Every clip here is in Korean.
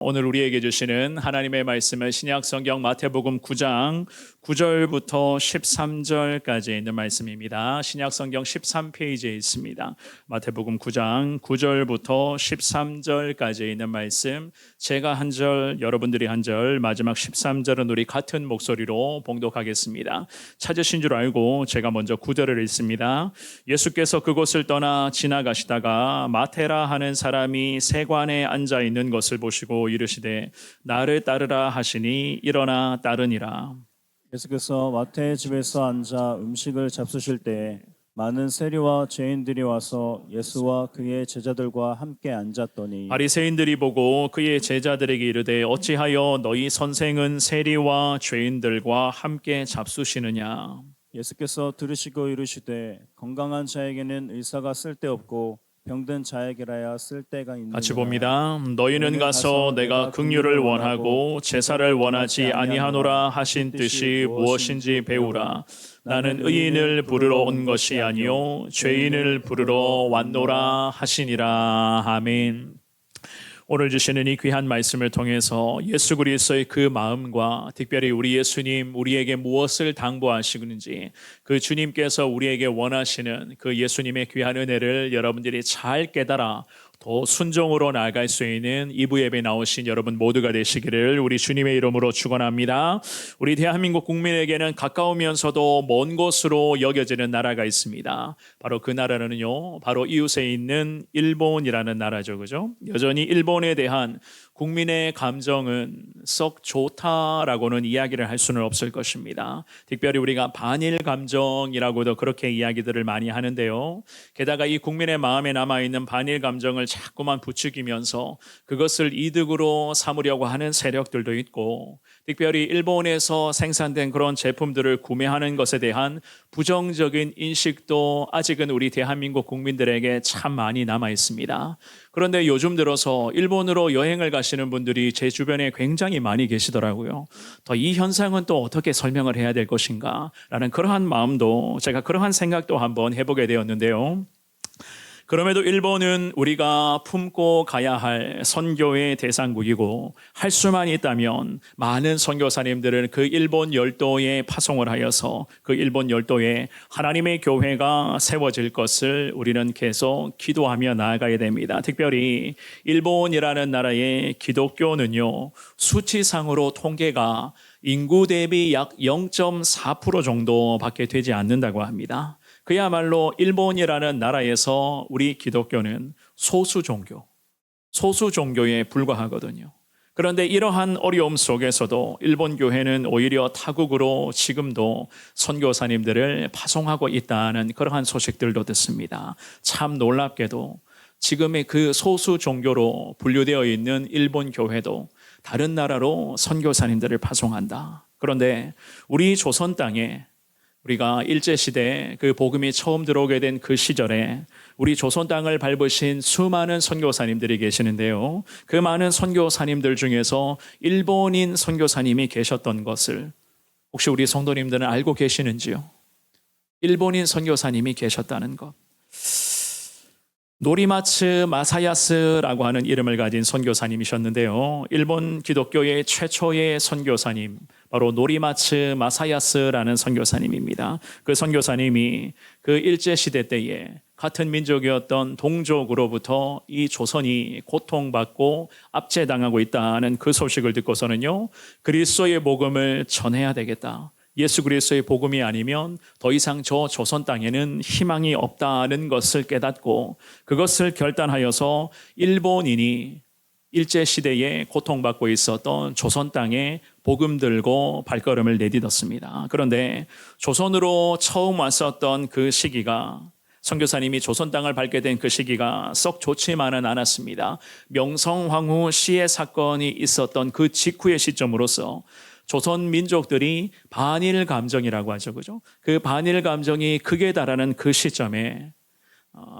오늘 우리에게 주시는 하나님의 말씀은 신약성경 마태복음 9장 9절부터 13절까지 있는 말씀입니다. 신약성경 13페이지에 있습니다. 마태복음 9장 9절부터 13절까지 있는 말씀, 제가 한 절, 여러분들이 한 절, 마지막 13절은 우리 같은 목소리로 봉독하겠습니다. 찾으신 줄 알고 제가 먼저 9절을 읽습니다. 예수께서 그곳을 떠나 지나가시다가 마테라 하는 사람이 세관에 앉아 있는 것을 보시고 이르시되 나를 따르라 하시니 일어나 따르니라. 예수께서 마태의 집에서 앉아 음식을 잡수실 때 많은 세리와 죄인들이 와서 예수와 그의 제자들과 함께 앉았더니 바리새인들이 보고 그의 제자들에게 이르되 어찌하여 너희 선생은 세리와 죄인들과 함께 잡수시느냐. 예수께서 들으시고 이르시되 건강한 자에게는 의사가 쓸데없고 병든 자에게라야 쓸데가 있느니라. 같이 봅니다. 너희는 가서 내가 긍휼을 원하고 제사를 원하지 아니하노라 하신 뜻이 무엇인지 배우라. 나는 의인을 부르러 온 것이 아니요 죄인을 부르러 왔노라 하시니라. 아멘. 오늘 주시는 이 귀한 말씀을 통해서 예수 그리스도의 그 마음과 특별히 우리 예수님 우리에게 무엇을 당부하시는지, 그 주님께서 우리에게 원하시는 그 예수님의 귀한 은혜를 여러분들이 잘 깨달아 더 순종으로 나아갈 수 있는 이부 예배 나오신 여러분 모두가 되시기를 우리 주님의 이름으로 축원합니다. 우리 대한민국 국민에게는 가까우면서도 먼 곳으로 여겨지는 나라가 있습니다. 바로 그 나라는요, 바로 이웃에 있는 일본이라는 나라죠, 그죠? 여전히 일본에 대한 국민의 감정은 썩 좋다라고는 이야기를 할 수는 없을 것입니다. 특별히 우리가 반일 감정이라고도 그렇게 이야기들을 많이 하는데요. 게다가 이 국민의 마음에 남아있는 반일 감정을 자꾸만 부추기면서 그것을 이득으로 삼으려고 하는 세력들도 있고, 특별히 일본에서 생산된 그런 제품들을 구매하는 것에 대한 부정적인 인식도 아직은 우리 대한민국 국민들에게 참 많이 남아 있습니다. 그런데 요즘 들어서 일본으로 여행을 가시는 분들이 제 주변에 굉장히 많이 계시더라고요. 더 이 현상은 또 어떻게 설명을 해야 될 것인가 라는 그러한 마음도, 제가 그러한 생각도 한번 해보게 되었는데요. 그럼에도 일본은 우리가 품고 가야 할 선교의 대상국이고, 할 수만 있다면 많은 선교사님들은 그 일본 열도에 파송을 하여서 그 일본 열도에 하나님의 교회가 세워질 것을 우리는 계속 기도하며 나아가야 됩니다. 특별히 일본이라는 나라의 기독교는요, 수치상으로 통계가 인구 대비 약 0.4% 정도밖에 되지 않는다고 합니다. 그야말로 일본이라는 나라에서 우리 기독교는 소수 종교에 불과하거든요. 그런데 이러한 어려움 속에서도 일본 교회는 오히려 타국으로 지금도 선교사님들을 파송하고 있다는 그러한 소식들도 듣습니다. 참 놀랍게도 지금의 그 소수 종교로 분류되어 있는 일본 교회도 다른 나라로 선교사님들을 파송한다. 그런데 우리 조선 땅에, 우리가 일제시대 그 복음이 처음 들어오게 된 그 시절에 우리 조선 땅을 밟으신 수많은 선교사님들이 계시는데요. 그 많은 선교사님들 중에서 일본인 선교사님이 계셨던 것을 혹시 우리 성도님들은 알고 계시는지요? 일본인 선교사님이 계셨다는 것. 노리마츠 마사야스라고 하는 이름을 가진 선교사님이셨는데요. 일본 기독교의 최초의 선교사님, 바로 노리마츠 마사야스라는 선교사님입니다. 그 선교사님이 그 일제시대 때에 같은 민족이었던 동족으로부터 이 조선이 고통받고 압제당하고 있다는 그 소식을 듣고서는요, 그리스도의 복음을 전해야 되겠다. 예수 그리스도의 복음이 아니면 더 이상 저 조선 땅에는 희망이 없다는 것을 깨닫고, 그것을 결단하여서 일본인이 일제시대에 고통받고 있었던 조선 땅에 복음 들고 발걸음을 내딛었습니다. 그런데 조선으로 처음 왔었던 그 시기가, 선교사님이 조선 땅을 밟게 된 그 시기가 썩 좋지만은 않았습니다. 명성황후 시해 사건이 있었던 그 직후의 시점으로서 조선 민족들이 반일 감정이라고 하죠, 그죠? 그 반일 감정이 극에 달하는 그 시점에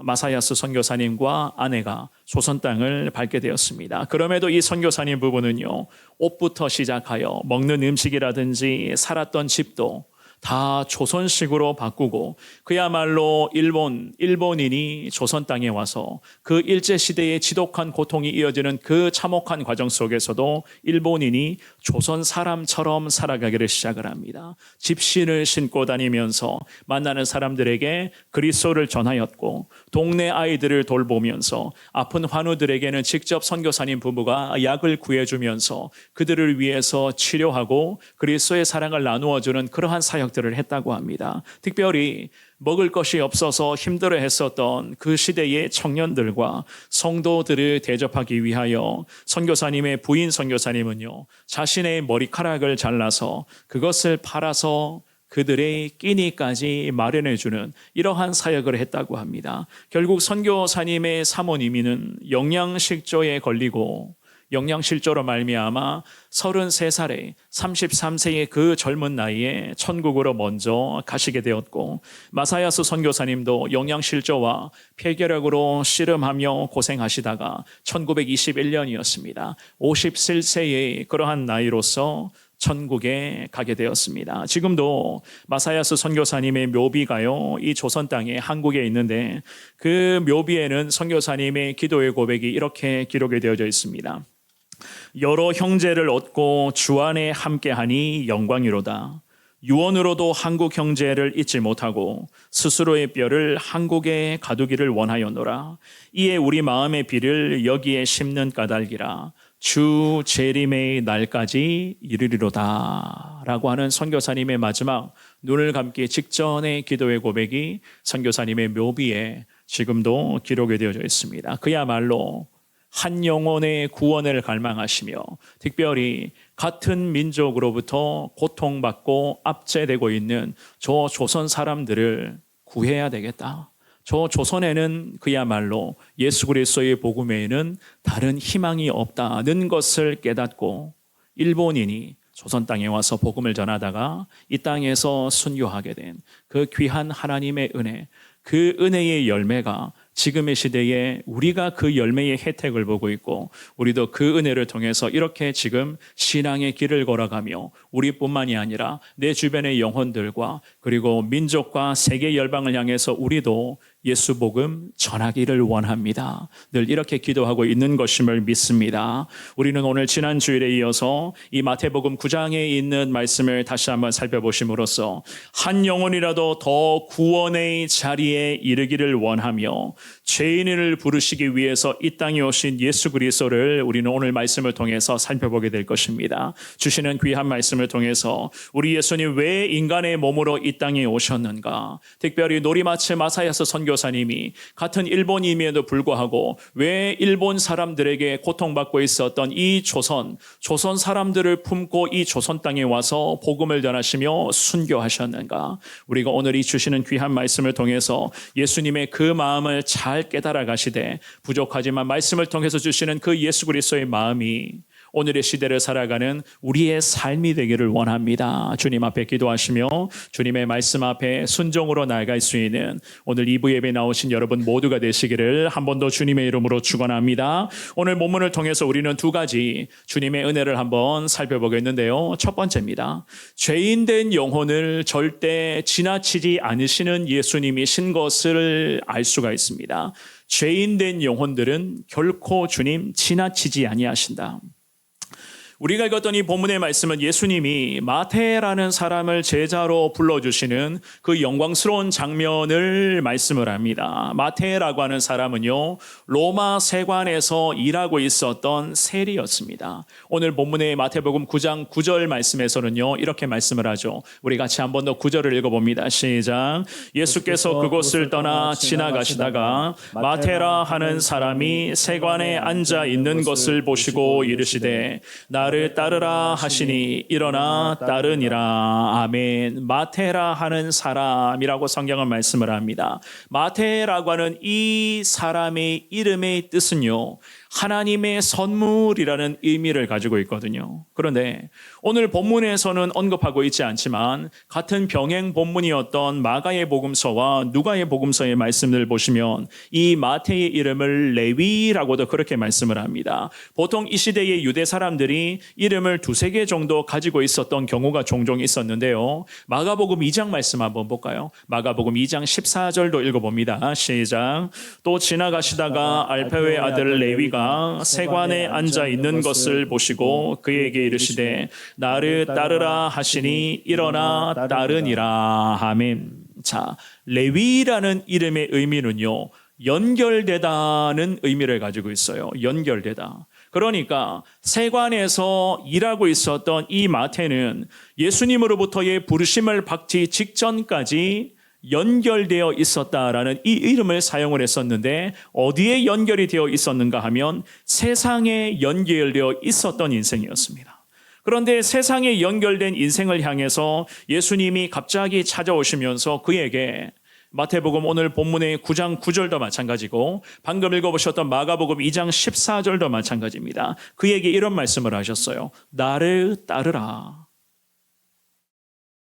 마사야스 선교사님과 아내가 조선 땅을 밟게 되었습니다. 그럼에도 이 선교사님 부부는요, 옷부터 시작하여 먹는 음식이라든지 살았던 집도 다 조선식으로 바꾸고 그야말로 일본인이 조선 땅에 와서 그 일제시대의 지독한 고통이 이어지는 그 참혹한 과정 속에서도 일본인이 조선 사람처럼 살아가기를 시작을 합니다. 집신을 신고 다니면서 만나는 사람들에게 그리스도를 전하였고 동네 아이들을 돌보면서 아픈 환우들에게는 직접 선교사님 부부가 약을 구해주면서 그들을 위해서 치료하고 그리스도의 사랑을 나누어주는 그러한 사역들을 했다고 합니다. 특별히 먹을 것이 없어서 힘들어했었던 그 시대의 청년들과 성도들을 대접하기 위하여 선교사님의 부인 선교사님은요, 자신의 머리카락을 잘라서 그것을 팔아서 그들의 끼니까지 마련해주는 이러한 사역을 했다고 합니다. 결국 선교사님의 사모님이는 영양실조에 걸리고 영양실조로 말미암아 33살에 33세의 그 젊은 나이에 천국으로 먼저 가시게 되었고 마사야스 선교사님도 영양실조와 폐결핵으로 씨름하며 고생하시다가 1921년이었습니다. 57세의 그러한 나이로서 천국에 가게 되었습니다. 지금도 마사야스 선교사님의 묘비가요, 이 조선 땅에 한국에 있는데 그 묘비에는 선교사님의 기도의 고백이 이렇게 기록이 되어져 있습니다. 여러 형제를 얻고 주 안에 함께하니 영광이로다. 유언으로도 한국 형제를 잊지 못하고 스스로의 뼈를 한국에 가두기를 원하였노라. 이에 우리 마음의 비를 여기에 심는 까닭이라. 주 재림의 날까지 이르리로다 라고 하는 선교사님의 마지막 눈을 감기 직전의 기도의 고백이 선교사님의 묘비에 지금도 기록이 되어져 있습니다. 그야말로 한 영혼의 구원을 갈망하시며 특별히 같은 민족으로부터 고통받고 압제되고 있는 저 조선 사람들을 구해야 되겠다. 저 조선에는 그야말로 예수 그리스도의 복음 외에는 다른 희망이 없다는 것을 깨닫고 일본인이 조선 땅에 와서 복음을 전하다가 이 땅에서 순교하게 된 그 귀한 하나님의 은혜, 그 은혜의 열매가 지금의 시대에 우리가 그 열매의 혜택을 보고 있고 우리도 그 은혜를 통해서 이렇게 지금 신앙의 길을 걸어가며 우리뿐만이 아니라 내 주변의 영혼들과 그리고 민족과 세계 열방을 향해서 우리도 예수 복음 전하기를 원합니다. 늘 이렇게 기도하고 있는 것임을 믿습니다. 우리는 오늘 지난 주일에 이어서 이 마태복음 9장에 있는 말씀을 다시 한번 살펴보심으로써 한 영혼이라도 더 구원의 자리에 이르기를 원하며 죄인을 부르시기 위해서 이 땅에 오신 예수 그리스도를 우리는 오늘 말씀을 통해서 살펴보게 될 것입니다. 주시는 귀한 말씀을 통해서 우리 예수님 왜 인간의 몸으로 이 땅에 오셨는가? 특별히 노리마츠 마사야스 선교사님이 같은 일본임에도 불구하고 왜 일본 사람들에게 고통받고 있었던 이 조선 사람들을 품고 이 조선 땅에 와서 복음을 전하시며 순교하셨는가? 우리가 오늘 이 주시는 귀한 말씀을 통해서 예수님의 그 마음을 잘 깨달아 가시되 부족하지만 말씀을 통해서 주시는 그 예수 그리스도의 마음이 오늘의 시대를 살아가는 우리의 삶이 되기를 원합니다. 주님 앞에 기도하시며 주님의 말씀 앞에 순종으로 나아갈 수 있는 오늘 2부 예배 나오신 여러분 모두가 되시기를 한 번 더 주님의 이름으로 축원합니다. 오늘 본문을 통해서 우리는 두 가지 주님의 은혜를 한번 살펴보겠는데요. 첫 번째입니다. 죄인된 영혼을 절대 지나치지 않으시는 예수님이신 것을 알 수가 있습니다. 죄인된 영혼들은 결코 주님 지나치지 아니하신다. 우리가 읽었던 이 본문의 말씀은 예수님이 마태라는 사람을 제자로 불러주시는 그 영광스러운 장면을 말씀을 합니다. 마태라고 하는 사람은요, 로마 세관에서 일하고 있었던 세리였습니다. 오늘 본문의 마태복음 9장 9절 말씀에서는요, 이렇게 말씀을 하죠. 우리 같이 한 번 더 9절을 읽어봅니다. 시작. 예수께서 그곳을 떠나 지나가시다가 마태라 하는 사람이 세관에 앉아 있는 것을 보시고 이르시되 나를 따르라 하시니 일어나 따르니라. 아멘. 마태라 하는 사람이라고 성경은 말씀을 합니다. 마태라고 하는 이 사람의 이름의 뜻은요, 하나님의 선물이라는 의미를 가지고 있거든요. 그런데 오늘 본문에서는 언급하고 있지 않지만 같은 병행 본문이었던 마가의 복음서와 누가의 복음서의 말씀을 보시면 이 마태의 이름을 레위라고도 그렇게 말씀을 합니다. 보통 이 시대의 유대 사람들이 이름을 두세 개 정도 가지고 있었던 경우가 종종 있었는데요. 마가복음 2장 말씀 한번 볼까요? 마가복음 2장 14절도 읽어봅니다. 시작. 또 지나가시다가 알페오의 아들 레위가 세관에 앉아 있는 것을 보시고 그에게 이르시되 나를 따르라 하시니 일어나 따르니라. 아멘. 자, 레위라는 이름의 의미는요, 연결되다는 의미를 가지고 있어요. 연결되다. 그러니까 세관에서 일하고 있었던 이 마태는 예수님으로부터의 부르심을 받기 직전까지 연결되어 있었다라는 이 이름을 사용을 했었는데 어디에 연결이 되어 있었는가 하면 세상에 연결되어 있었던 인생이었습니다. 그런데 세상에 연결된 인생을 향해서 예수님이 갑자기 찾아오시면서 그에게 마태복음 오늘 본문의 9장 9절도 마찬가지고 방금 읽어보셨던 마가복음 2장 14절도 마찬가지입니다. 그에게 이런 말씀을 하셨어요. 나를 따르라.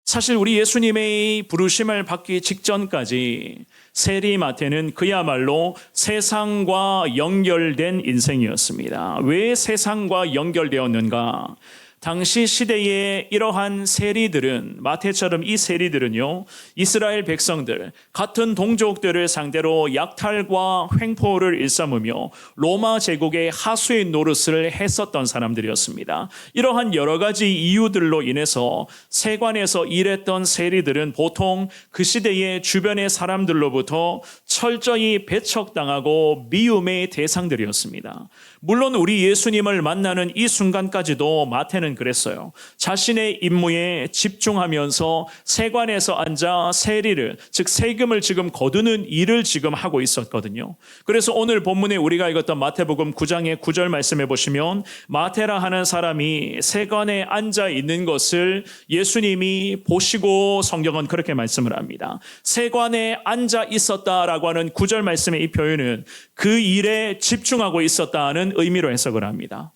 사실 우리 예수님의 부르심을 받기 직전까지 세리 마태는 그야말로 세상과 연결된 인생이었습니다. 왜 세상과 연결되었는가? 당시 시대에 이러한 세리들은 마태처럼 이 세리들은요 이스라엘 백성들 같은 동족들을 상대로 약탈과 횡포를 일삼으며 로마 제국의 하수인 노릇을 했었던 사람들이었습니다. 이러한 여러 가지 이유들로 인해서 세관에서 일했던 세리들은 보통 그 시대의 주변의 사람들로부터 철저히 배척당하고 미움의 대상들이었습니다. 물론 우리 예수님을 만나는 이 순간까지도 마태는 그랬어요. 자신의 임무에 집중하면서 세관에서 앉아 세리를, 즉 세금을 지금 거두는 일을 지금 하고 있었거든요. 그래서 오늘 본문에 우리가 읽었던 마태복음 9장의 9절 말씀해 보시면 마태라 하는 사람이 세관에 앉아 있는 것을 예수님이 보시고 성경은 그렇게 말씀을 합니다. 세관에 앉아 있었다라고 하는 9절 말씀의 이 표현은 그 일에 집중하고 있었다는 의미로 해석을 합니다.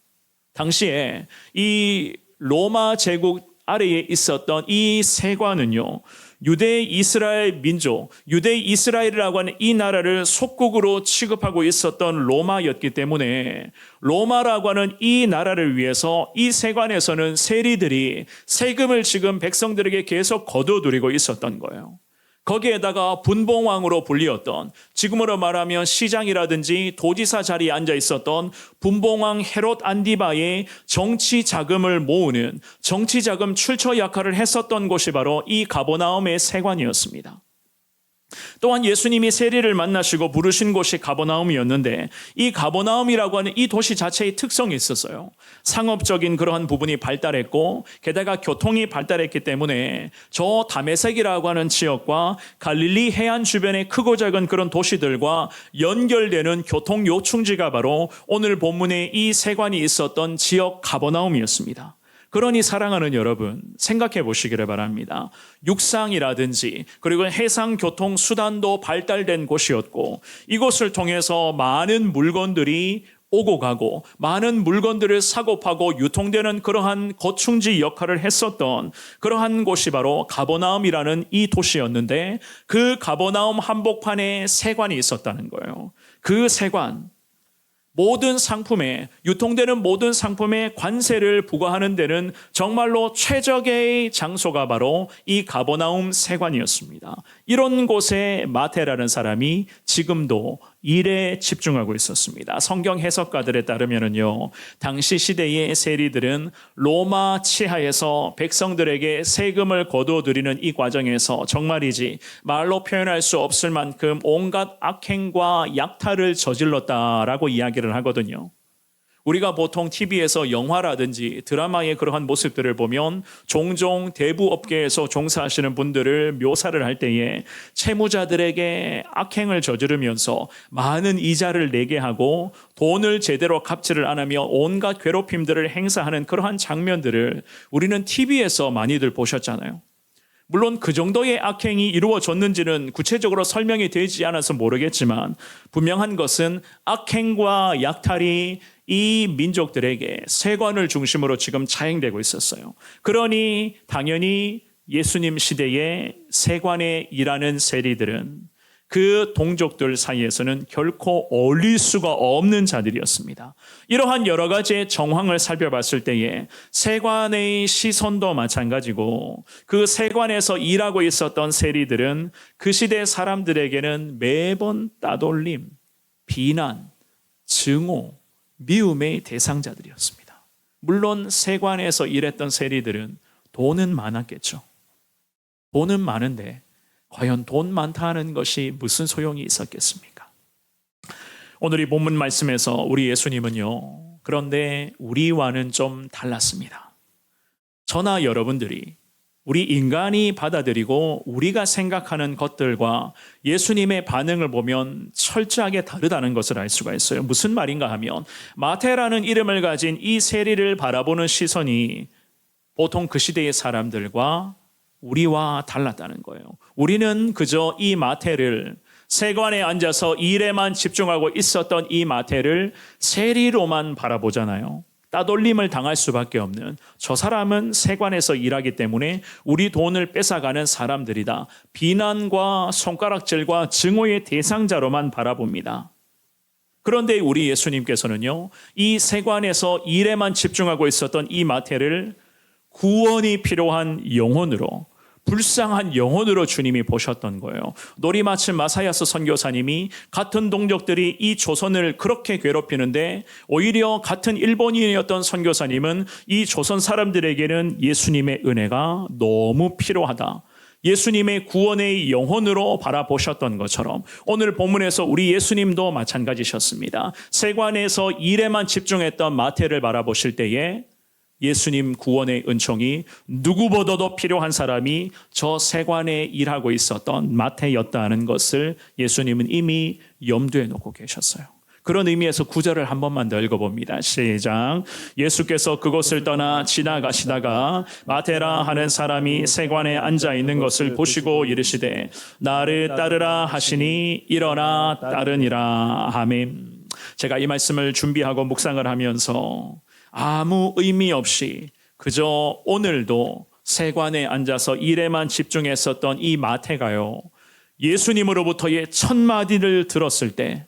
당시에 이 로마 제국 아래에 있었던 이 세관은요, 유대 이스라엘 민족, 유대 이스라엘이라고 하는 이 나라를 속국으로 취급하고 있었던 로마였기 때문에 로마라고 하는 이 나라를 위해서 이 세관에서는 세리들이 세금을 지금 백성들에게 계속 거둬들이고 있었던 거예요. 거기에다가 분봉왕으로 불리었던, 지금으로 말하면 시장이라든지 도지사 자리에 앉아 있었던 분봉왕 헤롯 안디바의 정치 자금을 모으는 정치 자금 출처 역할을 했었던 곳이 바로 이 가버나움의 세관이었습니다. 또한 예수님이 세리를 만나시고 부르신 곳이 가버나움이었는데 이 가버나움이라고 하는 이 도시 자체의 특성이 있었어요. 상업적인 그러한 부분이 발달했고 게다가 교통이 발달했기 때문에 저 다메섹이라고 하는 지역과 갈릴리 해안 주변의 크고 작은 그런 도시들과 연결되는 교통 요충지가 바로 오늘 본문에 이 세관이 있었던 지역 가버나움이었습니다. 그러니 사랑하는 여러분, 생각해 보시기를 바랍니다. 육상이라든지 그리고 해상 교통 수단도 발달된 곳이었고 이곳을 통해서 많은 물건들이 오고 가고 많은 물건들을 사고 파고 유통되는 그러한 거충지 역할을 했었던 그러한 곳이 바로 가버나움이라는 이 도시였는데 그 가버나움 한복판에 세관이 있었다는 거예요. 그 세관, 모든 상품에, 유통되는 모든 상품에 관세를 부과하는 데는 정말로 최적의 장소가 바로 이 가버나움 세관이었습니다. 이런 곳에 마태라는 사람이 지금도 일에 집중하고 있었습니다. 성경 해석가들에 따르면요, 당시 시대의 세리들은 로마 치하에서 백성들에게 세금을 거두어들이는 이 과정에서 정말이지 말로 표현할 수 없을 만큼 온갖 악행과 약탈을 저질렀다라고 이야기를 하거든요. 우리가 보통 TV에서 영화라든지 드라마의 그러한 모습들을 보면 종종 대부업계에서 종사하시는 분들을 묘사를 할 때에 채무자들에게 악행을 저지르면서 많은 이자를 내게 하고 돈을 제대로 갚지를 안 하며 온갖 괴롭힘들을 행사하는 그러한 장면들을 우리는 TV에서 많이들 보셨잖아요. 물론 그 정도의 악행이 이루어졌는지는 구체적으로 설명이 되지 않아서 모르겠지만 분명한 것은 악행과 약탈이 이 민족들에게 세관을 중심으로 지금 자행되고 있었어요. 그러니 당연히 예수님 시대에 세관에 일하는 세리들은 그 동족들 사이에서는 결코 어울릴 수가 없는 자들이었습니다. 이러한 여러 가지의 정황을 살펴봤을 때에 세관의 시선도 마찬가지고 그 세관에서 일하고 있었던 세리들은 그 시대 사람들에게는 매번 따돌림, 비난, 증오, 미움의 대상자들이었습니다. 물론 세관에서 일했던 세리들은 돈은 많았겠죠. 돈은 많은데 과연 돈 많다는 것이 무슨 소용이 있었겠습니까? 오늘 이 본문 말씀에서 우리 예수님은요, 그런데 우리와는 좀 달랐습니다. 저나 여러분들이 우리 인간이 받아들이고 우리가 생각하는 것들과 예수님의 반응을 보면 철저하게 다르다는 것을 알 수가 있어요. 무슨 말인가 하면 마태라는 이름을 가진 이 세리를 바라보는 시선이 보통 그 시대의 사람들과 우리와 달랐다는 거예요. 우리는 그저 이 마태를 세관에 앉아서 일에만 집중하고 있었던 이 마태를 세리로만 바라보잖아요. 따돌림을 당할 수밖에 없는, 저 사람은 세관에서 일하기 때문에 우리 돈을 뺏어가는 사람들이다. 비난과 손가락질과 증오의 대상자로만 바라봅니다. 그런데 우리 예수님께서는요, 이 세관에서 일에만 집중하고 있었던 이 마태를 구원이 필요한 영혼으로, 불쌍한 영혼으로 주님이 보셨던 거예요. 노리마침 마사야스 선교사님이 같은 동족들이 이 조선을 그렇게 괴롭히는데 오히려 같은 일본인이었던 선교사님은 이 조선 사람들에게는 예수님의 은혜가 너무 필요하다. 예수님의 구원의 영혼으로 바라보셨던 것처럼 오늘 본문에서 우리 예수님도 마찬가지셨습니다. 세관에서 일에만 집중했던 마태를 바라보실 때에 예수님 구원의 은총이 누구보다도 필요한 사람이 저 세관에 일하고 있었던 마태였다는 것을 예수님은 이미 염두에 놓고 계셨어요. 그런 의미에서 구절을 한 번만 더 읽어봅니다. 시작. 예수께서 그곳을 떠나 지나가시다가 마태라 하는 사람이 세관에 앉아 있는 것을 보시고 이르시되 나를 따르라 하시니 일어나 따르니라. 아멘. 제가 이 말씀을 준비하고 묵상을 하면서 아무 의미 없이 그저 오늘도 세관에 앉아서 일에만 집중했었던 이 마태가요, 예수님으로부터의 첫 마디를 들었을 때,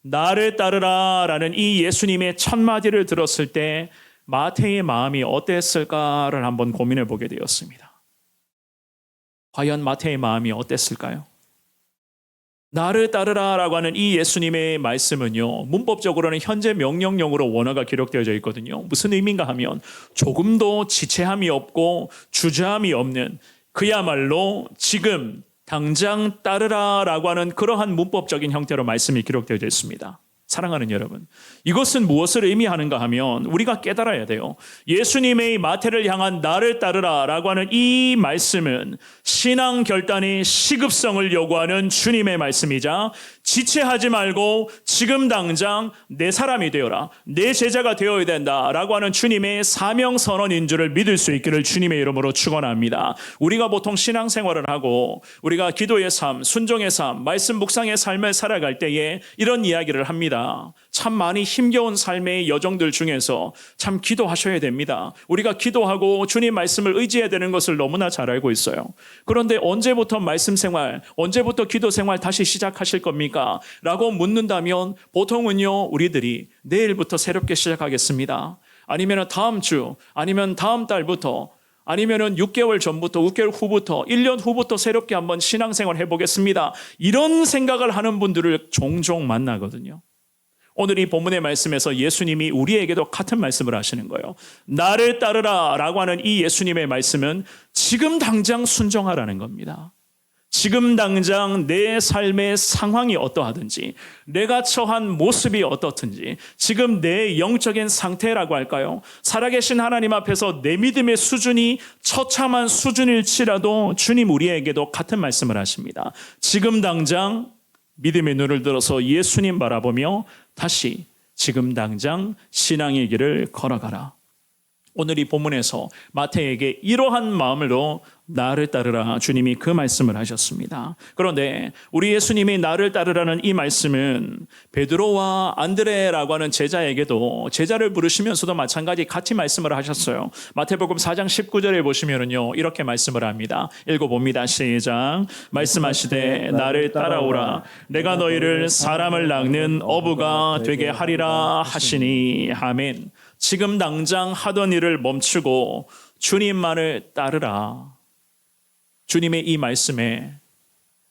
나를 따르라 라는 이 예수님의 첫 마디를 들었을 때 마태의 마음이 어땠을까를 한번 고민해 보게 되었습니다. 과연 마태의 마음이 어땠을까요? 나를 따르라 라고 하는 이 예수님의 말씀은요, 문법적으로는 현재 명령형으로 원어가 기록되어져 있거든요. 무슨 의미인가 하면 조금도 지체함이 없고 주저함이 없는, 그야말로 지금 당장 따르라 라고 하는 그러한 문법적인 형태로 말씀이 기록되어져 있습니다. 사랑하는 여러분, 이것은 무엇을 의미하는가 하면 우리가 깨달아야 돼요. 예수님의 마태를 향한 나를 따르라 라고 하는 이 말씀은 신앙 결단의 시급성을 요구하는 주님의 말씀이자 지체하지 말고 지금 당장 내 사람이 되어라, 내 제자가 되어야 된다라고 하는 주님의 사명 선언인 줄을 믿을 수 있기를 주님의 이름으로 축원합니다. 우리가 보통 신앙생활을 하고 우리가 기도의 삶, 순종의 삶, 말씀 묵상의 삶을 살아갈 때에 이런 이야기를 합니다. 참 많이 힘겨운 삶의 여정들 중에서 참 기도하셔야 됩니다. 우리가 기도하고 주님 말씀을 의지해야 되는 것을 너무나 잘 알고 있어요. 그런데 언제부터 말씀 생활, 언제부터 기도 생활 다시 시작하실 겁니까? 라고 묻는다면 보통은요, 우리들이 내일부터 새롭게 시작하겠습니다. 아니면 다음 주, 아니면 다음 달부터, 아니면은 6개월 전부터, 6개월 후부터, 1년 후부터 새롭게 한번 신앙생활 해보겠습니다. 이런 생각을 하는 분들을 종종 만나거든요. 오늘 이 본문의 말씀에서 예수님이 우리에게도 같은 말씀을 하시는 거예요. 나를 따르라 라고 하는 이 예수님의 말씀은 지금 당장 순종하라는 겁니다. 지금 당장 내 삶의 상황이 어떠하든지, 내가 처한 모습이 어떻든지, 지금 내 영적인 상태라고 할까요? 살아계신 하나님 앞에서 내 믿음의 수준이 처참한 수준일지라도 주님 우리에게도 같은 말씀을 하십니다. 지금 당장 믿음의 눈을 들어서 예수님 바라보며 다시 지금 당장 신앙의 길을 걸어가라. 오늘 이 본문에서 마태에게 이러한 마음으로 나를 따르라. 주님이 그 말씀을 하셨습니다. 그런데 우리 예수님이 나를 따르라는 이 말씀은 베드로와 안드레라고 하는 제자에게도 제자를 부르시면서도 마찬가지 같이 말씀을 하셨어요. 마태복음 4장 19절에 보시면은요, 이렇게 말씀을 합니다. 읽어봅니다. 시작. 말씀하시되 나를 따라오라. 내가 너희를 사람을 낚는 어부가 되게 하리라 하시니. 아멘. 지금 당장 하던 일을 멈추고 주님만을 따르라. 주님의 이 말씀에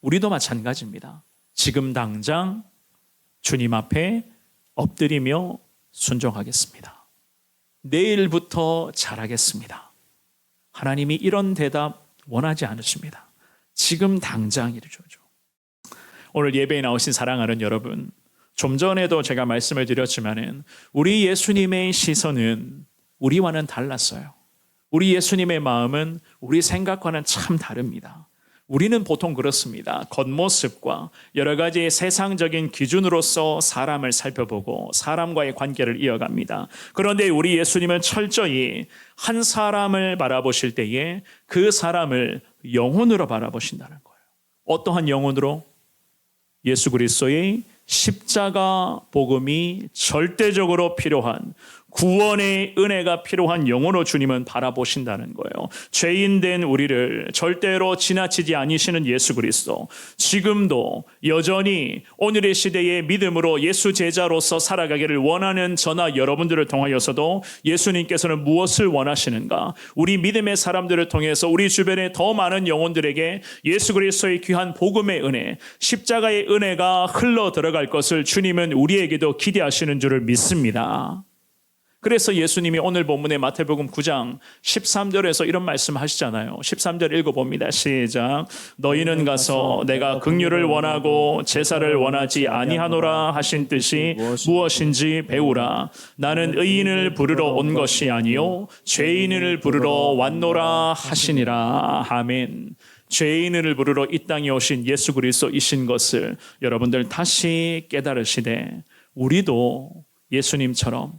우리도 마찬가지입니다. 지금 당장 주님 앞에 엎드리며 순종하겠습니다. 내일부터 잘하겠습니다. 하나님이 이런 대답 원하지 않으십니다. 지금 당장 이루어줘. 오늘 예배에 나오신 사랑하는 여러분, 좀 전에도 제가 말씀을 드렸지만은 우리 예수님의 시선은 우리와는 달랐어요. 우리 예수님의 마음은 우리 생각과는 참 다릅니다. 우리는 보통 그렇습니다. 겉모습과 여러 가지 세상적인 기준으로서 사람을 살펴보고 사람과의 관계를 이어갑니다. 그런데 우리 예수님은 철저히 한 사람을 바라보실 때에 그 사람을 영혼으로 바라보신다는 거예요. 어떠한 영혼으로? 예수 그리스도의 십자가 복음이 절대적으로 필요한, 구원의 은혜가 필요한 영혼으로 주님은 바라보신다는 거예요. 죄인된 우리를 절대로 지나치지 않으시는 예수 그리스도, 지금도 여전히 오늘의 시대의 믿음으로 예수 제자로서 살아가기를 원하는 저나 여러분들을 통하여서도 예수님께서는 무엇을 원하시는가? 우리 믿음의 사람들을 통해서 우리 주변에 더 많은 영혼들에게 예수 그리스도의 귀한 복음의 은혜, 십자가의 은혜가 흘러 들어갈 것을 주님은 우리에게도 기대하시는 줄을 믿습니다. 그래서 예수님이 오늘 본문의 마태복음 9장 13절에서 이런 말씀 하시잖아요. 13절 읽어봅니다. 시작. 너희는 가서 내가 긍휼을 원하고 제사를 원하지 아니하노라 하신 뜻이 무엇인지 배우라. 나는 의인을 부르러 온 것이 아니요 죄인을 부르러 왔노라 하시니라. 아멘. 죄인을 부르러 이 땅에 오신 예수 그리스도이신 것을 여러분들 다시 깨달으시되, 우리도 예수님처럼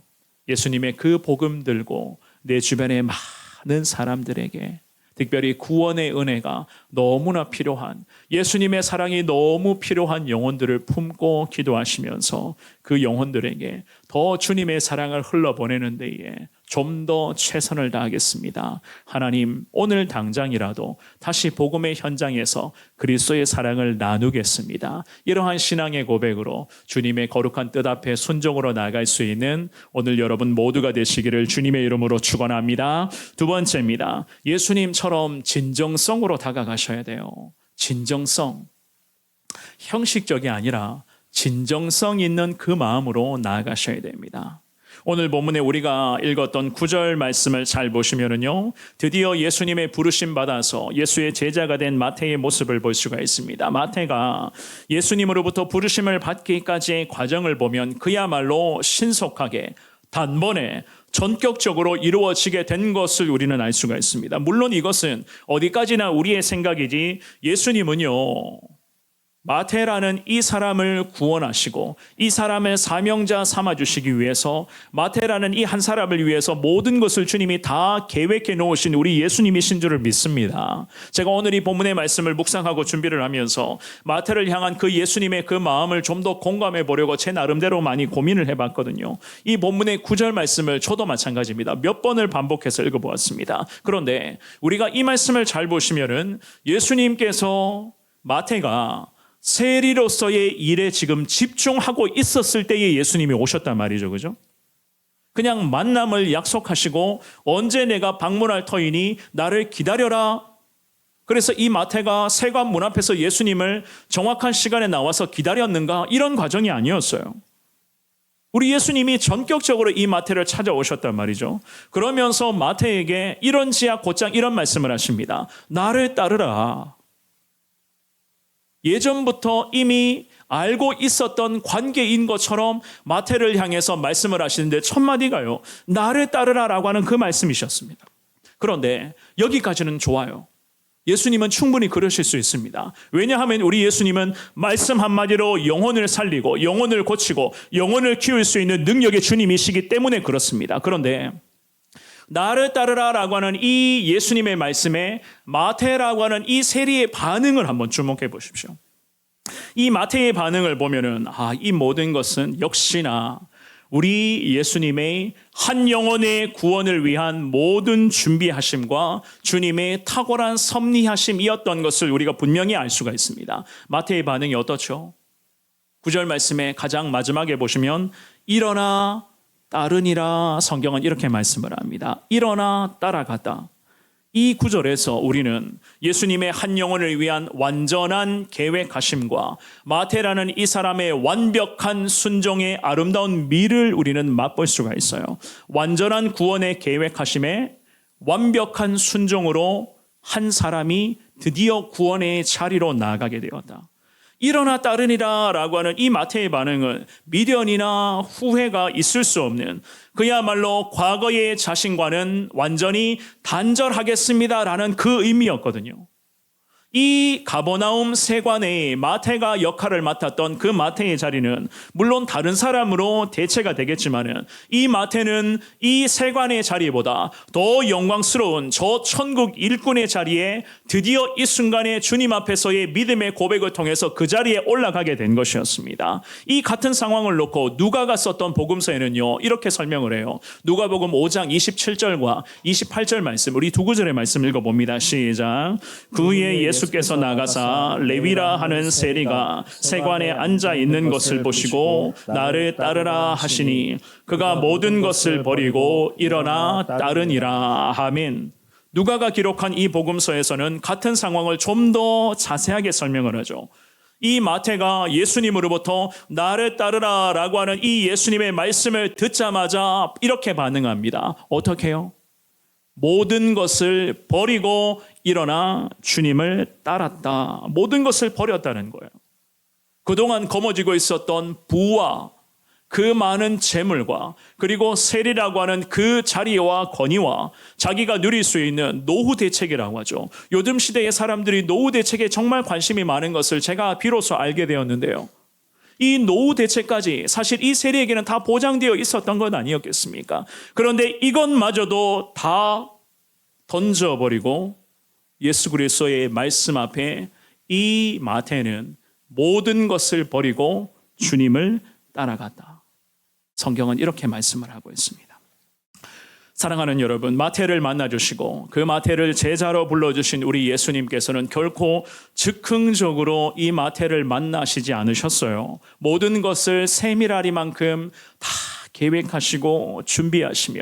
예수님의 그 복음 들고 내 주변의 많은 사람들에게, 특별히 구원의 은혜가 너무나 필요한, 예수님의 사랑이 너무 필요한 영혼들을 품고 기도하시면서 그 영혼들에게 더 주님의 사랑을 흘러보내는 데에 좀 더 최선을 다하겠습니다. 하나님, 오늘 당장이라도 다시 복음의 현장에서 그리스도의 사랑을 나누겠습니다. 이러한 신앙의 고백으로 주님의 거룩한 뜻 앞에 순종으로 나아갈 수 있는 오늘 여러분 모두가 되시기를 주님의 이름으로 축원합니다. 두 번째입니다. 예수님처럼 진정성으로 다가가셔야 돼요. 진정성. 형식적이 아니라 진정성 있는 그 마음으로 나아가셔야 됩니다. 오늘 본문에 우리가 읽었던 9절 말씀을 잘 보시면은요, 드디어 예수님의 부르심 받아서 예수의 제자가 된 마태의 모습을 볼 수가 있습니다. 마태가 예수님으로부터 부르심을 받기까지의 과정을 보면 그야말로 신속하게 단번에 전격적으로 이루어지게 된 것을 우리는 알 수가 있습니다. 물론 이것은 어디까지나 우리의 생각이지, 예수님은요, 마태라는 이 사람을 구원하시고 이 사람을 사명자 삼아주시기 위해서, 마태라는 이 한 사람을 위해서 모든 것을 주님이 다 계획해 놓으신 우리 예수님이신 줄을 믿습니다. 제가 오늘 이 본문의 말씀을 묵상하고 준비를 하면서 마태를 향한 그 예수님의 그 마음을 좀 더 공감해 보려고 제 나름대로 많이 고민을 해봤거든요. 이 본문의 9절 말씀을 저도 마찬가지입니다. 몇 번을 반복해서 읽어보았습니다. 그런데 우리가 이 말씀을 잘 보시면은 예수님께서 마태가 세리로서의 일에 지금 집중하고 있었을 때에 예수님이 오셨단 말이죠. 그죠? 그냥 만남을 약속하시고 언제 내가 방문할 터이니 나를 기다려라. 그래서 이 마태가 세관 문 앞에서 예수님을 정확한 시간에 나와서 기다렸는가? 이런 과정이 아니었어요. 우리 예수님이 전격적으로 이 마태를 찾아오셨단 말이죠. 그러면서 마태에게 이런 지하 곧장 이런 말씀을 하십니다. 나를 따르라. 예전부터 이미 알고 있었던 관계인 것처럼 마태를 향해서 말씀을 하시는데 첫 마디가요, 나를 따르라라고 하는 그 말씀이셨습니다. 그런데 여기까지는 좋아요. 예수님은 충분히 그러실 수 있습니다. 왜냐하면 우리 예수님은 말씀 한마디로 영혼을 살리고 영혼을 고치고 영혼을 키울 수 있는 능력의 주님이시기 때문에 그렇습니다. 그런데 나를 따르라라고 하는 이 예수님의 말씀에 마태라고 하는 이 세리의 반응을 한번 주목해 보십시오. 이 마태의 반응을 보면은 이 모든 것은 역시나 우리 예수님의 한 영혼의 구원을 위한 모든 준비하심과 주님의 탁월한 섭리하심이었던 것을 우리가 분명히 알 수가 있습니다. 마태의 반응이 어떻죠? 9절 말씀에 가장 마지막에 보시면 일어나 따르니라, 성경은 이렇게 말씀을 합니다. 일어나 따라가다. 이 구절에서 우리는 예수님의 한 영혼을 위한 완전한 계획하심과 마태라는 이 사람의 완벽한 순종의 아름다운 미를 우리는 맛볼 수가 있어요. 완전한 구원의 계획하심에 완벽한 순종으로 한 사람이 드디어 구원의 자리로 나아가게 되었다. 일어나 따르니라 라고 하는 이 마태의 반응은 미련이나 후회가 있을 수 없는, 그야말로 과거의 자신과는 완전히 단절하겠습니다라는 그 의미였거든요. 이 가버나움 세관의 마태가 역할을 맡았던 그 마태의 자리는 물론 다른 사람으로 대체가 되겠지만은 이 마태는 이 세관의 자리보다 더 영광스러운 저 천국 일꾼의 자리에 드디어 이 순간에 주님 앞에서의 믿음의 고백을 통해서 그 자리에 올라가게 된 것이었습니다. 이 같은 상황을 놓고 누가가 썼던 복음서에는요, 이렇게 설명을 해요. 누가복음 5장 27절과 28절 말씀, 우리 두 구절의 말씀 읽어봅니다. 시작. 그 후에 예수께서 나가사 레위라 하는 세리가 세관에 앉아 있는 것을 보시고 나를 따르라 하시니 그가 모든 것을 버리고 일어나 따르니라. 아멘. 누가가 기록한 이 복음서에서는 같은 상황을 좀 더 자세하게 설명을 하죠. 이 마태가 예수님으로부터 나를 따르라 라고 하는 이 예수님의 말씀을 듣자마자 이렇게 반응합니다. 어떻게 해요? 모든 것을 버리고 일어나 주님을 따랐다. 모든 것을 버렸다는 거예요. 그동안 거머쥐고 있었던 부와 그 많은 재물과 그리고 세리라고 하는 그 자리와 권위와 자기가 누릴 수 있는 노후 대책이라고 하죠. 요즘 시대의 사람들이 노후 대책에 정말 관심이 많은 것을 제가 비로소 알게 되었는데요. 이 노후 대책까지 사실 이 세리에게는 다 보장되어 있었던 건 아니었겠습니까? 그런데 이것마저도 다 던져버리고 예수 그리스도의 말씀 앞에 이 마태는 모든 것을 버리고 주님을 따라갔다. 성경은 이렇게 말씀을 하고 있습니다. 사랑하는 여러분, 마태를 만나주시고 그 마태를 제자로 불러주신 우리 예수님께서는 결코 즉흥적으로 이 마태를 만나시지 않으셨어요. 모든 것을 세밀하리만큼 다 계획하시고 준비하시며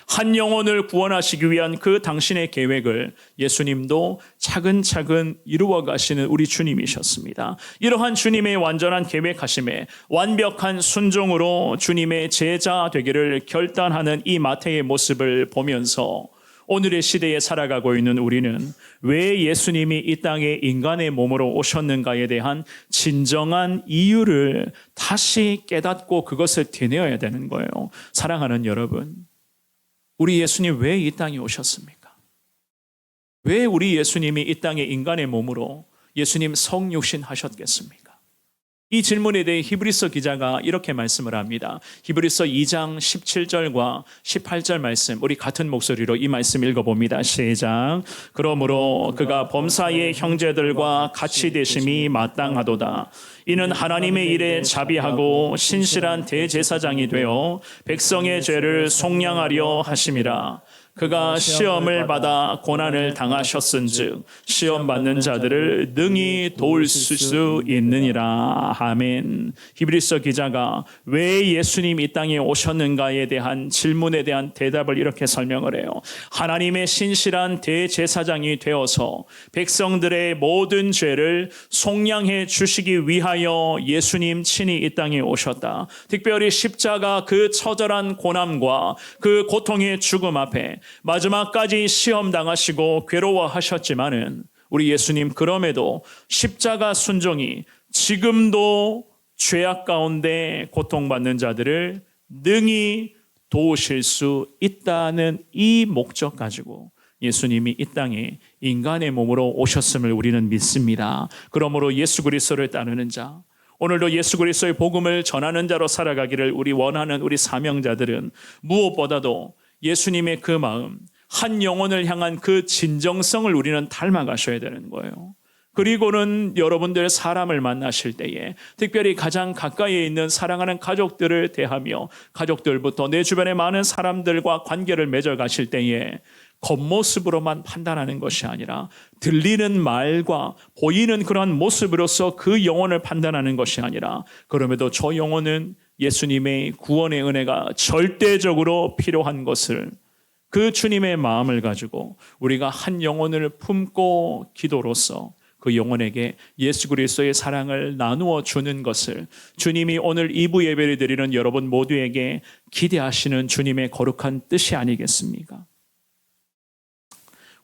한 영혼을 구원하시기 위한 그 당신의 계획을 예수님도 차근차근 이루어 가시는 우리 주님이셨습니다. 이러한 주님의 완전한 계획하심에 완벽한 순종으로 주님의 제자 되기를 결단하는 이 마태의 모습을 보면서 오늘의 시대에 살아가고 있는 우리는 왜 예수님이 이 땅에 인간의 몸으로 오셨는가에 대한 진정한 이유를 다시 깨닫고 그것을 되뇌어야 되는 거예요. 사랑하는 여러분, 우리 예수님 왜 이 땅에 오셨습니까? 왜 우리 예수님이 이 땅에 인간의 몸으로 예수님 성육신 하셨겠습니까? 이 질문에 대해 히브리서 기자가 이렇게 말씀을 합니다. 히브리서 2장 17절과 18절 말씀, 우리 같은 목소리로 이 말씀 읽어봅니다. 시작. 그러므로 그가 범사의 형제들과 같이 되심이 마땅하도다. 이는 하나님의 일에 자비하고 신실한 대제사장이 되어 백성의 죄를 속량하려 하심이라. 그가 시험을 받아 고난을 당하셨은즉 시험 받는 자들을 능히 도울 수 있느니라. 아멘. 히브리서 기자가 왜 예수님 이 땅에 오셨는가에 대한 질문에 대한 대답을 이렇게 설명을 해요. 하나님의 신실한 대제사장이 되어서 백성들의 모든 죄를 속량해 주시기 위하여 예수님 친히 이 땅에 오셨다. 특별히 십자가 그 처절한 고난과 그 고통의 죽음 앞에 마지막까지 시험 당하시고 괴로워하셨지만은 우리 예수님 그럼에도 십자가 순종이 지금도 죄악 가운데 고통받는 자들을 능히 도우실 수 있다는 이 목적 가지고 예수님이 이 땅에 인간의 몸으로 오셨음을 우리는 믿습니다. 그러므로 예수 그리스도를 따르는 자, 오늘도 예수 그리스도의 복음을 전하는 자로 살아가기를 우리 원하는 우리 사명자들은 무엇보다도 예수님의 그 마음, 한 영혼을 향한 그 진정성을 우리는 닮아가셔야 되는 거예요. 그리고는 여러분들 사람을 만나실 때에 특별히 가장 가까이에 있는 사랑하는 가족들을 대하며 가족들부터 내 주변의 많은 사람들과 관계를 맺어가실 때에 겉모습으로만 판단하는 것이 아니라 들리는 말과 보이는 그러한 모습으로서 그 영혼을 판단하는 것이 아니라 그럼에도 저 영혼은 예수님의 구원의 은혜가 절대적으로 필요한 것을 그 주님의 마음을 가지고 우리가 한 영혼을 품고 기도로서 그 영혼에게 예수 그리스도의 사랑을 나누어 주는 것을 주님이 오늘 2부 예배를 드리는 여러분 모두에게 기대하시는 주님의 거룩한 뜻이 아니겠습니까?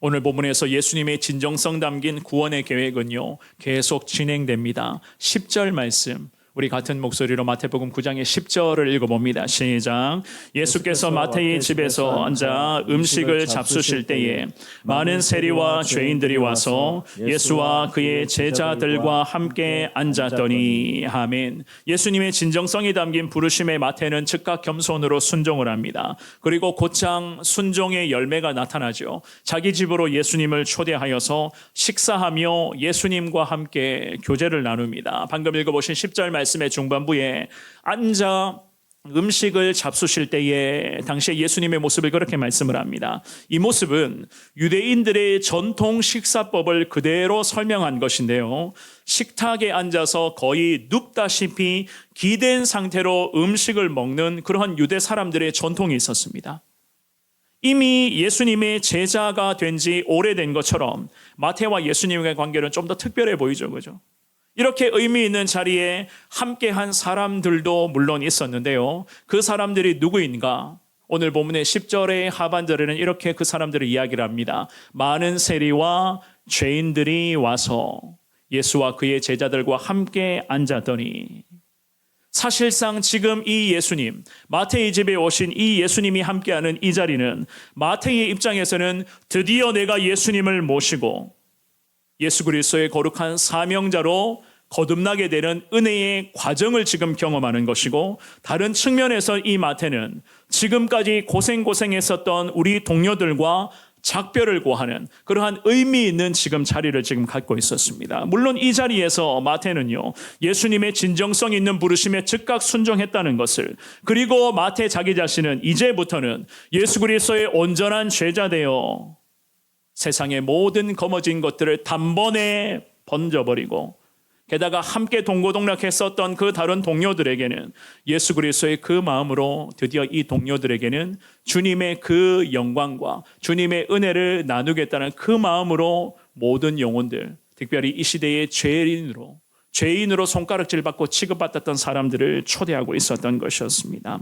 오늘 본문에서 예수님의 진정성 담긴 구원의 계획은요, 계속 진행됩니다. 10절 말씀. 우리 같은 목소리로 마태복음 9장의 10절을 읽어봅니다. 시작. 예수께서 마태의 집에서 앉아 음식을 잡수실 때에 많은 세리와 죄인들이 와서 예수와 그의 제자들과 함께 앉았더니. 아멘. 예수님의 진정성이 담긴 부르심의 마태는 즉각 겸손으로 순종을 합니다. 그리고 곧장 순종의 열매가 나타나죠. 자기 집으로 예수님을 초대하여서 식사하며 예수님과 함께 교제를 나눕니다. 방금 읽어보신 10절 말씀의 중반부에 앉아 음식을 잡수실 때에 당시에 예수님의 모습을 그렇게 말씀을 합니다. 이 모습은 유대인들의 전통 식사법을 그대로 설명한 것인데요. 식탁에 앉아서 거의 눕다시피 기댄 상태로 음식을 먹는 그러한 유대 사람들의 전통이 있었습니다. 이미 예수님의 제자가 된 지 오래된 것처럼 마태와 예수님의 관계는 좀 더 특별해 보이죠. 그죠? 이렇게 의미 있는 자리에 함께한 사람들도 물론 있었는데요. 그 사람들이 누구인가? 오늘 본문의 10절의 하반절에는 이렇게 그 사람들을 이야기를 합니다. 많은 세리와 죄인들이 와서 예수와 그의 제자들과 함께 앉았더니. 사실상 지금 이 예수님, 마태의 집에 오신 이 예수님이 함께하는 이 자리는 마태의 입장에서는 드디어 내가 예수님을 모시고 예수 그리스도의 거룩한 사명자로 거듭나게 되는 은혜의 과정을 지금 경험하는 것이고, 다른 측면에서 이 마태는 지금까지 고생했었던 우리 동료들과 작별을 고하는 그러한 의미 있는 지금 자리를 지금 갖고 있었습니다. 물론 이 자리에서 마태는요, 예수님의 진정성 있는 부르심에 즉각 순종했다는 것을, 그리고 마태 자기 자신은 이제부터는 예수 그리스도의 온전한 제자 되어 세상의 모든 거머쥔 것들을 단번에 번져버리고, 게다가 함께 동고동락했었던 그 다른 동료들에게는 예수 그리스도의 그 마음으로 드디어 이 동료들에게는 주님의 그 영광과 주님의 은혜를 나누겠다는 그 마음으로 모든 영혼들, 특별히 이 시대의 죄인으로 손가락질 받고 취급받았던 사람들을 초대하고 있었던 것이었습니다.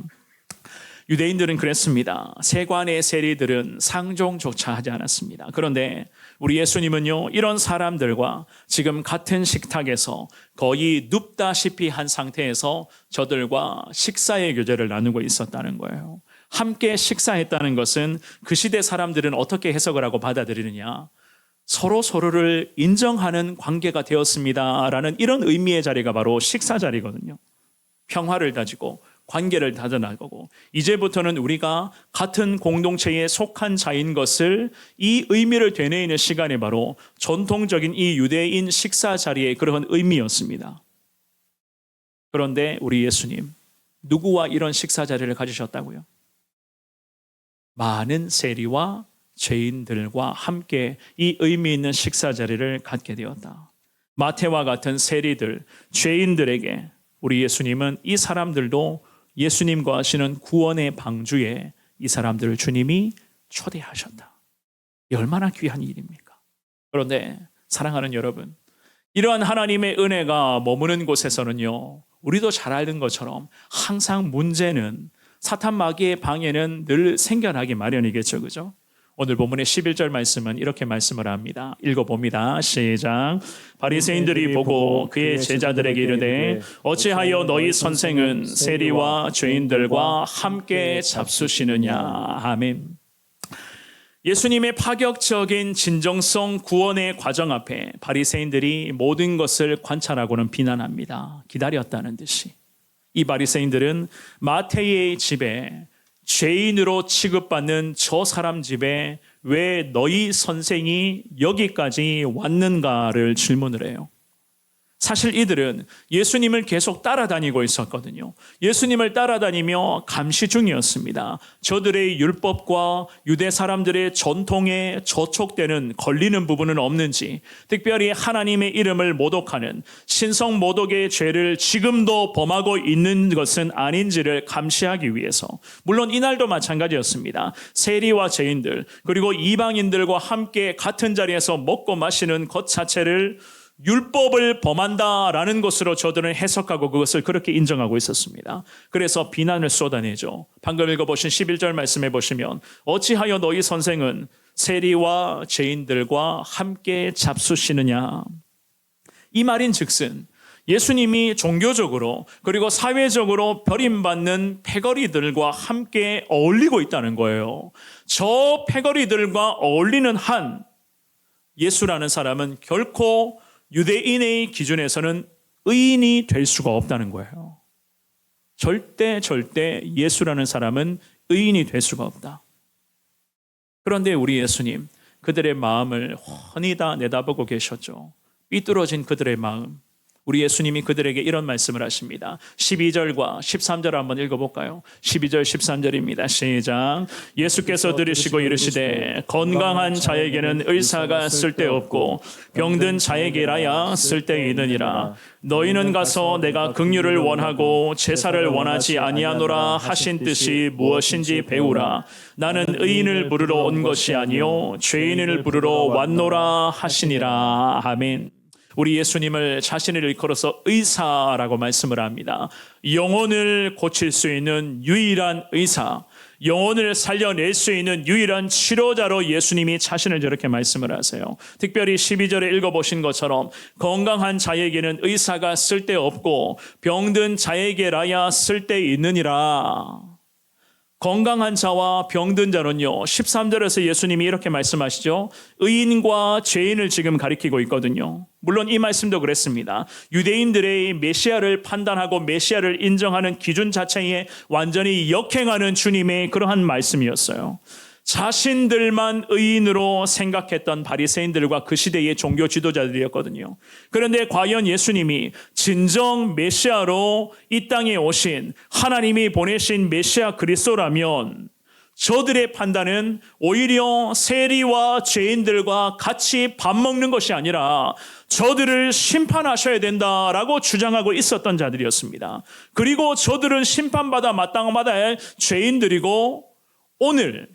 유대인들은 그랬습니다. 세관의 세리들은 상종조차 하지 않았습니다. 그런데 우리 예수님은요, 이런 사람들과 지금 같은 식탁에서 거의 눕다시피 한 상태에서 저들과 식사의 교제를 나누고 있었다는 거예요. 함께 식사했다는 것은 그 시대 사람들은 어떻게 해석을 하고 받아들이느냐? 서로를 인정하는 관계가 되었습니다라는 이런 의미의 자리가 바로 식사 자리거든요. 평화를 다지고 관계를 다져나가고, 이제부터는 우리가 같은 공동체에 속한 자인 것을 이 의미를 되뇌이는 시간이 바로 전통적인 이 유대인 식사 자리의 그런 의미였습니다. 그런데 우리 예수님, 누구와 이런 식사 자리를 가지셨다고요? 많은 세리와 죄인들과 함께 이 의미 있는 식사 자리를 갖게 되었다. 마태와 같은 세리들, 죄인들에게 우리 예수님은 이 사람들도 예수님과 하시는 구원의 방주에 이 사람들을 주님이 초대하셨다. 얼마나 귀한 일입니까? 그런데 사랑하는 여러분, 이러한 하나님의 은혜가 머무는 곳에서는요, 우리도 잘 아는 것처럼 항상 문제는 사탄 마귀의 방해는 늘 생겨나기 마련이겠죠. 그죠? 오늘 본문의 11절 말씀은 이렇게 말씀을 합니다. 읽어봅니다. 시작. 바리새인들이 보고 그의 제자들에게 이르되 어찌하여 너희 선생은 세리와 죄인들과 함께 잡수시느냐. 아멘. 예수님의 파격적인 진정성 구원의 과정 앞에 바리새인들이 모든 것을 관찰하고는 비난합니다. 기다렸다는 듯이. 이 바리새인들은 마태의 집에 죄인으로 취급받는 저 사람 집에 왜 너희 선생이 여기까지 왔는가를 질문을 해요. 사실 이들은 예수님을 계속 따라다니고 있었거든요. 예수님을 따라다니며 감시 중이었습니다. 저들의 율법과 유대 사람들의 전통에 저촉되는 걸리는 부분은 없는지, 특별히 하나님의 이름을 모독하는 신성 모독의 죄를 지금도 범하고 있는 것은 아닌지를 감시하기 위해서, 물론 이날도 마찬가지였습니다. 세리와 죄인들 그리고 이방인들과 함께 같은 자리에서 먹고 마시는 것 자체를 율법을 범한다라는 것으로 저들은 해석하고 그것을 그렇게 인정하고 있었습니다. 그래서 비난을 쏟아내죠. 방금 읽어보신 11절 말씀해 보시면 어찌하여 너희 선생은 세리와 죄인들과 함께 잡수시느냐. 이 말인 즉슨 예수님이 종교적으로 그리고 사회적으로 버림받는 패거리들과 함께 어울리고 있다는 거예요. 저 패거리들과 어울리는 한 예수라는 사람은 결코 유대인의 기준에서는 의인이 될 수가 없다는 거예요. 절대 예수라는 사람은 의인이 될 수가 없다. 그런데 우리 예수님, 그들의 마음을 훤히 다 내다보고 계셨죠. 삐뚤어진 그들의 마음. 우리 예수님이 그들에게 이런 말씀을 하십니다. 12절과 13절 한번 읽어볼까요? 12절 13절입니다. 시작. 예수께서 들으시고 이르시되 건강한 자에게는 의사가 쓸데없고 병든 자에게라야 쓸데있느니라. 너희는 가서 내가 긍휼을 원하고 제사를 원하지 아니하노라 하신 뜻이 무엇인지 배우라. 나는 의인을 부르러 온 것이 아니요 죄인을 부르러 왔노라 하시니라. 아멘. 우리 예수님을 자신을 일컬어서 의사라고 말씀을 합니다. 영혼을 고칠 수 있는 유일한 의사, 영혼을 살려낼 수 있는 유일한 치료자로 예수님이 자신을 저렇게 말씀을 하세요. 특별히 12절에 읽어보신 것처럼 건강한 자에게는 의사가 쓸데없고 병든 자에게라야 쓸데있느니라. 건강한 자와 병든 자는요, 13절에서 예수님이 이렇게 말씀하시죠. 의인과 죄인을 지금 가리키고 있거든요. 물론 이 말씀도 그랬습니다. 유대인들의 메시아를 판단하고 메시아를 인정하는 기준 자체에 완전히 역행하는 주님의 그러한 말씀이었어요. 자신들만 의인으로 생각했던 바리새인들과 그 시대의 종교 지도자들이었거든요. 그런데 과연 예수님이 진정 메시아로 이 땅에 오신 하나님이 보내신 메시아 그리스도라면 저들의 판단은 오히려 세리와 죄인들과 같이 밥 먹는 것이 아니라 저들을 심판하셔야 된다라고 주장하고 있었던 자들이었습니다. 그리고 저들은 심판받아 마땅받아야 할 죄인들이고, 오늘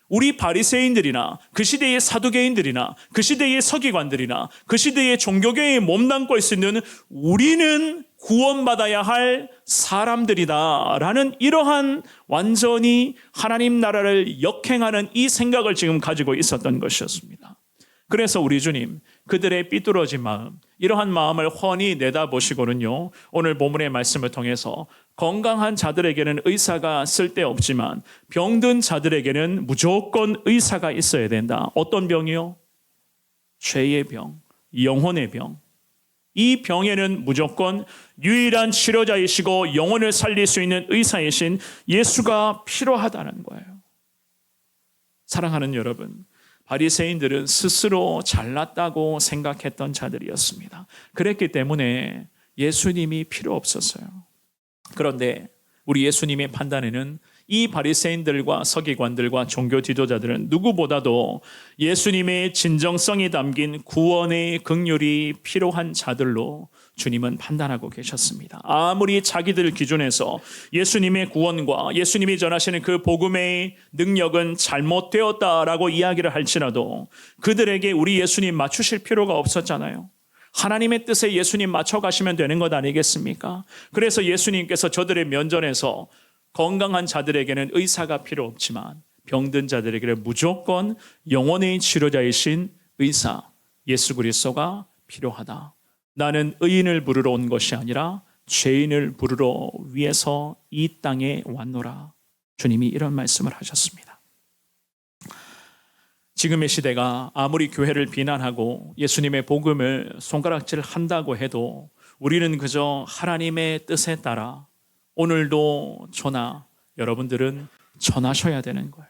우리 바리새인들이나 그 시대의 사두개인들이나 그 시대의 서기관들이나 그 시대의 종교계에 몸담고 있는 우리는 구원받아야 할 사람들이다라는 이러한 완전히 하나님 나라를 역행하는 이 생각을 지금 가지고 있었던 것이었습니다. 그래서 우리 주님, 그들의 삐뚤어진 마음, 이러한 마음을 훤히 내다보시고는요, 오늘 본문의 말씀을 통해서 건강한 자들에게는 의사가 쓸데없지만 병든 자들에게는 무조건 의사가 있어야 된다. 어떤 병이요? 죄의 병, 영혼의 병. 이 병에는 무조건 유일한 치료자이시고 영혼을 살릴 수 있는 의사이신 예수가 필요하다는 거예요. 사랑하는 여러분, 바리새인들은 스스로 잘났다고 생각했던 자들이었습니다. 그랬기 때문에 예수님이 필요 없었어요. 그런데 우리 예수님의 판단에는 이 바리새인들과 서기관들과 종교 지도자들은 누구보다도 예수님의 진정성이 담긴 구원의 긍휼이 필요한 자들로 주님은 판단하고 계셨습니다. 아무리 자기들 기준에서 예수님의 구원과 예수님이 전하시는 그 복음의 능력은 잘못되었다라고 이야기를 할지라도 그들에게 우리 예수님 맞추실 필요가 없었잖아요. 하나님의 뜻에 예수님 맞춰가시면 되는 것 아니겠습니까? 그래서 예수님께서 저들의 면전에서 건강한 자들에게는 의사가 필요 없지만 병든 자들에게는 무조건 영혼의 치료자이신 의사 예수 그리스도가 필요하다. 나는 의인을 부르러 온 것이 아니라 죄인을 부르러 위해서 이 땅에 왔노라. 주님이 이런 말씀을 하셨습니다. 지금의 시대가 아무리 교회를 비난하고 예수님의 복음을 손가락질 한다고 해도 우리는 그저 하나님의 뜻에 따라 오늘도 저나 여러분들은 전하셔야 되는 거예요.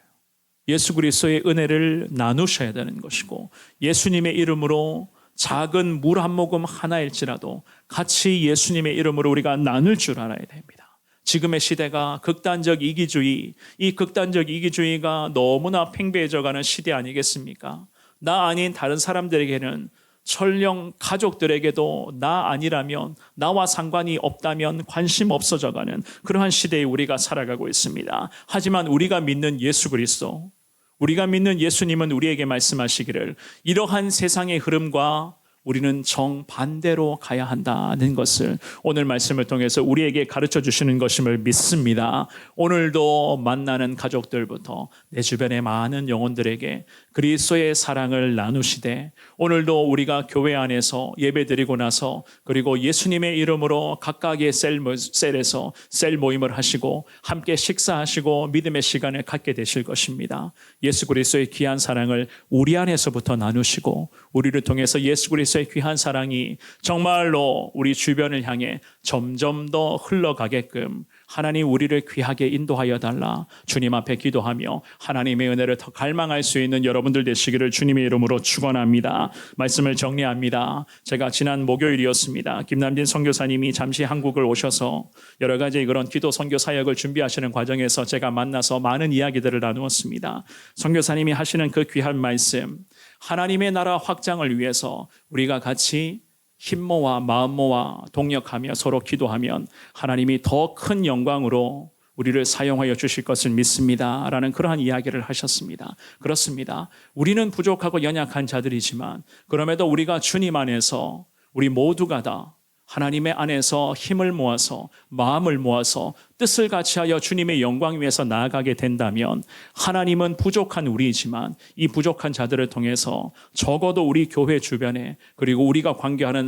예수 그리스도의 은혜를 나누셔야 되는 것이고 예수님의 이름으로 작은 물 한 모금 하나일지라도 같이 예수님의 이름으로 우리가 나눌 줄 알아야 됩니다. 지금의 시대가 극단적 이기주의, 이 극단적 이기주의가 너무나 팽배해져가는 시대 아니겠습니까? 나 아닌 다른 사람들에게는 설령 가족들에게도 나 아니라면 나와 상관이 없다면 관심 없어져가는 그러한 시대에 우리가 살아가고 있습니다. 하지만 우리가 믿는 예수 그리스도, 우리가 믿는 예수님은 우리에게 말씀하시기를 이러한 세상의 흐름과 우리는 정반대로 가야 한다는 것을 오늘 말씀을 통해서 우리에게 가르쳐 주시는 것임을 믿습니다. 오늘도 만나는 가족들부터 내 주변의 많은 영혼들에게 그리스도의 사랑을 나누시되 오늘도 우리가 교회 안에서 예배드리고 나서 그리고 예수님의 이름으로 각각의 셀에서 셀 모임을 하시고 함께 식사하시고 믿음의 시간을 갖게 되실 것입니다. 예수 그리스도의 귀한 사랑을 우리 안에서부터 나누시고 우리를 통해서 예수 그리스도의 귀한 사랑이 정말로 우리 주변을 향해 점점 더 흘러가게끔 하나님 우리를 귀하게 인도하여 달라 주님 앞에 기도하며 하나님의 은혜를 더 갈망할 수 있는 여러분들 되시기를 주님의 이름으로 축원합니다. 말씀을 정리합니다. 제가 지난 목요일이었습니다. 김남진 선교사님이 잠시 한국을 오셔서 여러 가지 그런 기도 선교 사역을 준비하시는 과정에서 제가 만나서 많은 이야기들을 나누었습니다. 선교사님이 하시는 그 귀한 말씀, 하나님의 나라 확장을 위해서 우리가 같이 힘 모아 마음 모아 동력하며 서로 기도하면 하나님이 더 큰 영광으로 우리를 사용하여 주실 것을 믿습니다 라는 그러한 이야기를 하셨습니다. 그렇습니다. 우리는 부족하고 연약한 자들이지만 그럼에도 우리가 주님 안에서 우리 모두가 다 하나님의 안에서 힘을 모아서 마음을 모아서 뜻을 같이하여 주님의 영광 위에서 나아가게 된다면 하나님은 부족한 우리이지만 이 부족한 자들을 통해서 적어도 우리 교회 주변에 그리고 우리가 관계하는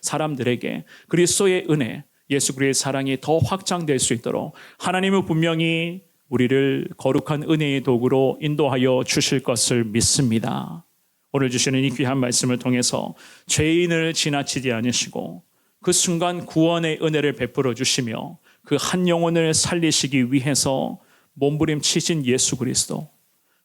사람들에게 그리스도의 은혜, 예수 그리스도의 사랑이 더 확장될 수 있도록 하나님은 분명히 우리를 거룩한 은혜의 도구로 인도하여 주실 것을 믿습니다. 오늘 주시는 이 귀한 말씀을 통해서 죄인을 지나치지 않으시고 그 순간 구원의 은혜를 베풀어 주시며 그 한 영혼을 살리시기 위해서 몸부림치신 예수 그리스도,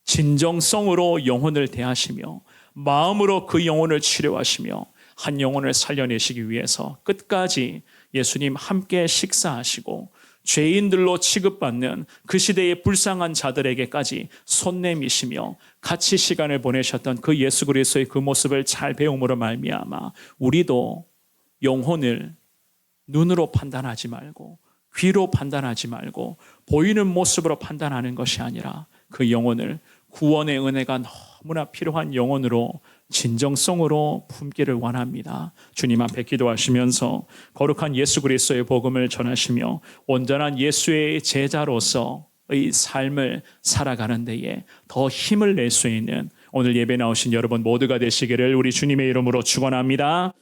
진정성으로 영혼을 대하시며 마음으로 그 영혼을 치료하시며 한 영혼을 살려내시기 위해서 끝까지 예수님 함께 식사하시고 죄인들로 취급받는 그 시대의 불쌍한 자들에게까지 손 내미시며 같이 시간을 보내셨던 그 예수 그리스도의 그 모습을 잘 배움으로 말미암아 우리도 영혼을 눈으로 판단하지 말고 귀로 판단하지 말고 보이는 모습으로 판단하는 것이 아니라 그 영혼을 구원의 은혜가 너무나 필요한 영혼으로 진정성으로 품기를 원합니다. 주님 앞에 기도하시면서 거룩한 예수 그리스도의 복음을 전하시며 온전한 예수의 제자로서의 삶을 살아가는 데에 더 힘을 낼 수 있는 오늘 예배 나오신 여러분 모두가 되시기를 우리 주님의 이름으로 축원합니다.